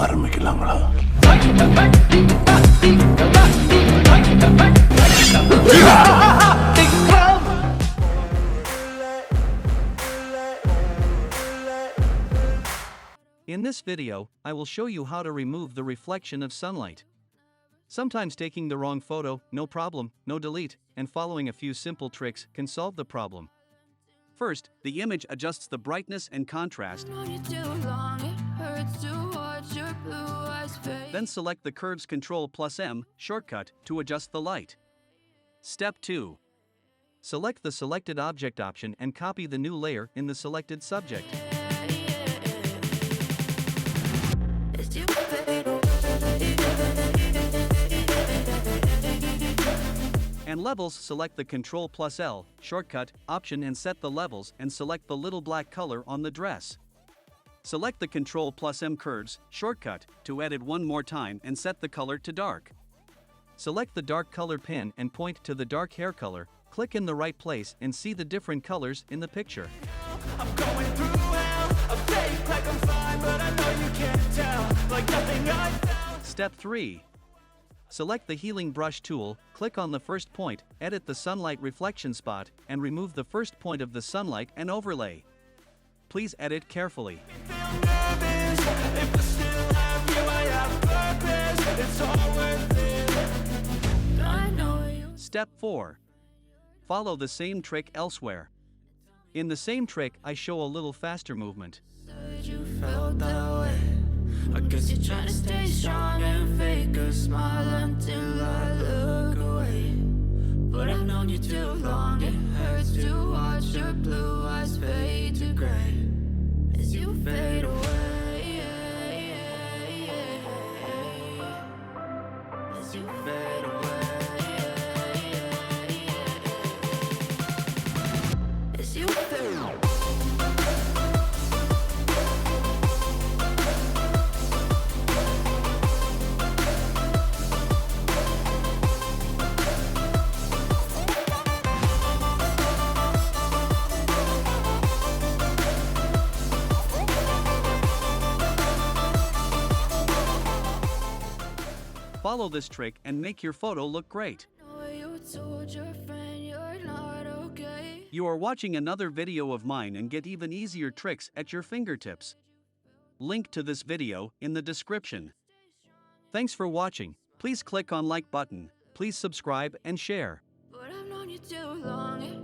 ஆரம்பிக்கலாங்களா? In this video, I will show you how to remove the reflection of sunlight. Sometimes taking the wrong photo, no problem, no delete, and following a few simple tricks can solve the problem. First, the image adjusts the brightness and contrast. Then select the curves Ctrl+M shortcut to adjust the light. Step 2. Select the selected object option and copy the new layer in the selected subject. And levels, select the Ctrl+L shortcut option and set the levels and select the little black color on the dress. Select the Ctrl+M curves shortcut to edit one more time and set the color to dark. Select the dark color pin and point to the dark hair color, click in the right place and see the different colors in the picture. I'm going through hell, I fake like I'm fine, but I know you can't tell, like nothing I found. Step 3. Select the healing brush tool, click on the first point, edit the sunlight reflection spot, and remove the first point of the sunlight and overlay. Please edit carefully. Step 4. Follow the same trick elsewhere. In the same trick, I show a little faster movement. I guess you're trying to stay strong and fake a smile until I look away. But I've known you too long, it hurts to watch your blue eyes fade to gray as you fade away. As you fade away. As you fade away. Follow this trick and make your photo look great. You are watching another video of mine and get even easier tricks at your fingertips. Link to this video in the description. Thanks for watching. Please click on like button. Please subscribe and share. But I've known you too long.